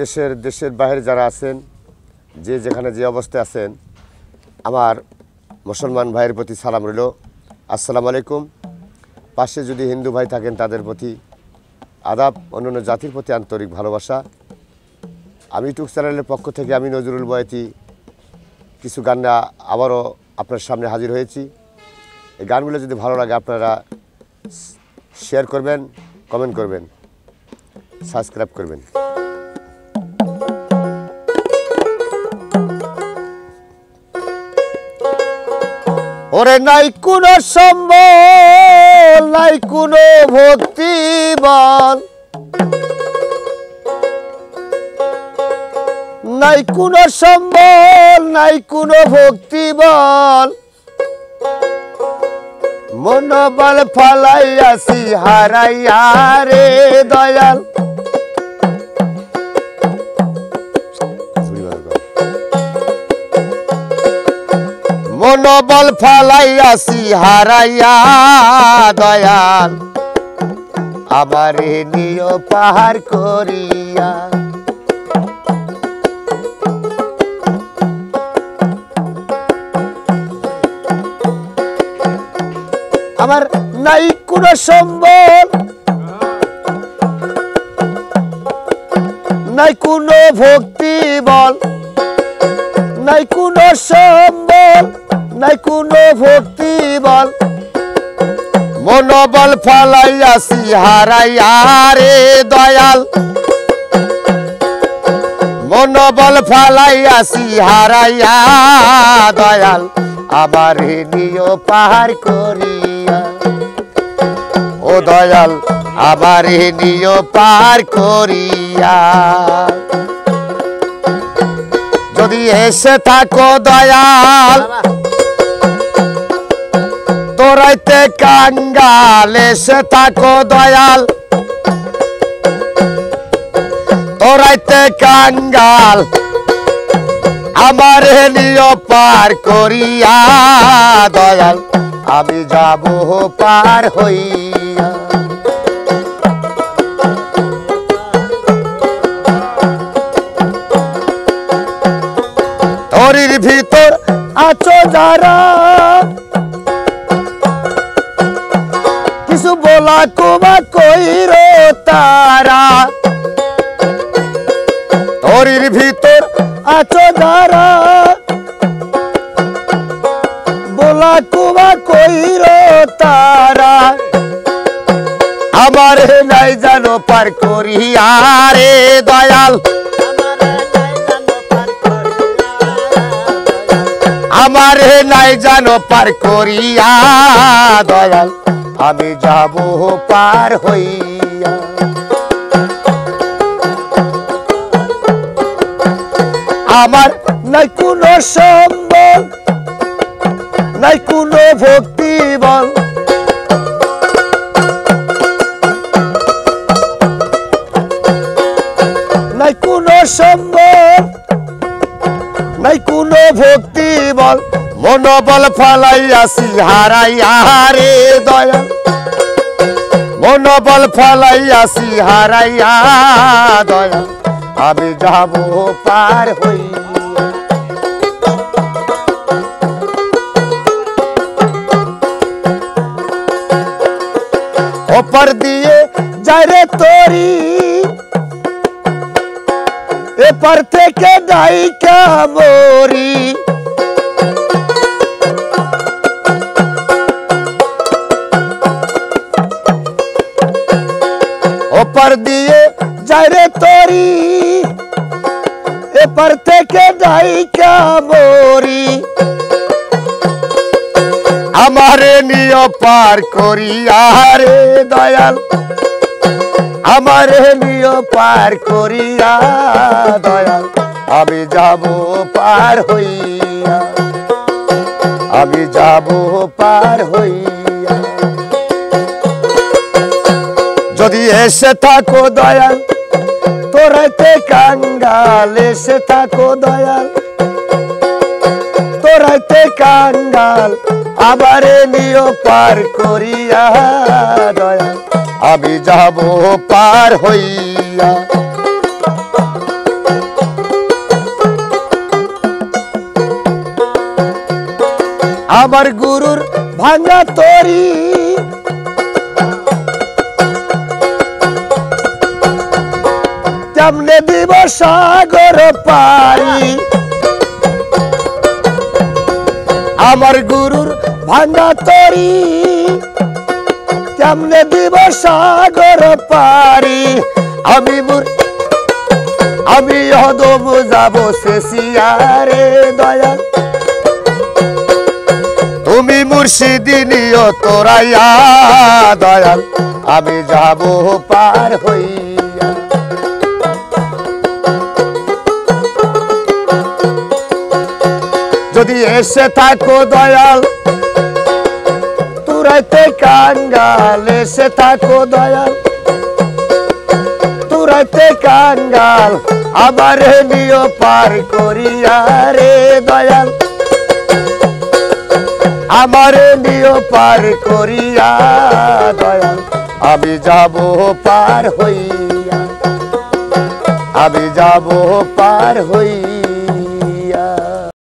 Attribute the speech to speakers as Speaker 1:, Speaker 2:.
Speaker 1: দেশের বাইরে যারা আছেন, যে যেখানে যে অবস্থায় আছেন, আমার মুসলমান ভাইয়ের প্রতি সালাম রইল। আসসালামু আলাইকুম। পাশে যদি হিন্দু ভাই থাকেন তাদের প্রতি আদাব, অন্যান্য জাতির প্রতি আন্তরিক ভালোবাসা। আমি ইউটিউব চ্যানেলের পক্ষ থেকে আমি নজরুল বয়াতি কিছু গান আবারও আপনার সামনে হাজির হয়েছি। এই গানগুলো যদি ভালো লাগে আপনারা শেয়ার করবেন, কমেন্ট করবেন, সাবস্ক্রাইব করবেন। ওরে নাই কোনো সম্বল, নাই কোনো ভক্তিবল, নাই কোনো সম্বল, নাই কোনো ভক্তিবল, মনোবল ফালাইয়াছি হারাইয়া রে দয়াল। মনোবল ফালাইয়াছি হারাইয়া দয়াল, আমারে নিয় পাহাড় করিয়া। আমার নাই কোনো সম্বল, নাই কোনো ভক্তি বল, নাই কোনো সম্বল, নাই কোনো ভক্তি বল, মনোবল ফালাইয়াছি হারাইয়া রে দয়াল। মনোবল ফালাইয়াছি হারাইয়া দয়াল, আমার নিয় পাহাড় করিয়া। ও দয়াল আমার নিয় পাহাড় করিয়া। যদি এসে থাকো দয়াল তোরাইতে কাঙ্গাল, এসে থাকো দয়াল তোরাইতে কাঙ্গাল, আমার নিয় পার করিয়া দয়াল, আমি যাব পার হইয়া। তোরির ভিতর আছো যারা, কিছু বলা কুবা কইর তারা। তোরির ভিতর আছো যারা, বলা কুবা কইর তারা, আমার নাই জানো পার করিয়া রে দয়াল। আমার নাই জানো পার করিয়া দয়াল, আমি যাব পার হইয়া। আমার নাই কোনো সম্বল, নাই কোনো ভক্তি বল, নাই কোনো সম্বল, নাই কোনো ভক্তি বল, মনোবল ফালাইয়াছি হারাইয়া রে দয়াল। মনোবল ফালাইয়াছি হারাইয়া দয়াল, আমি যাব পার হইয়া। ওপার দিয়ে যায় রে তরি, এপার থেকে ডাইকা মরি। ওপার দিয়ে যায় রে তরি, এপার থেকে ডাইকা মরি। আমারে নিয় পার করিয়া রে দয়াল, আমারে নিয় পার করিয়া দয়াল, আমি যাব পার হইয়া। আমি যাব পার হইয়া। যদি এসে থাকো দয়াল তোরাইতে কাঙ্গাল, এসে থাকো দয়াল তোরাইতে কাঙ্গাল, আমারে নিয় পার করিয়া দয়াল, আমি যাব পার হইয়া। আমার গুরুর ভাঙা তরি কেমনে দিব সাগর পারি আমার গুরুর ভাঙা তরি কেমনে দিব সাগর পারি আমি হদম যাব শেষিয়ারে দয়াল তুমি মুর্শিদি নিও তোরাইয়া দয়াল আমি যাব পার হইয়া যদি এসে থাকো দয়াল তুরাইতে কাঙ্গাল এসে থাকো দয়াল তুরাইতে কাঙ্গাল আবার নিও পার করিয়া রে দয়াল আমার নিও পার করিয়া দয়াল আমি যাব পার হইয়া আমি যাব পার হইয়া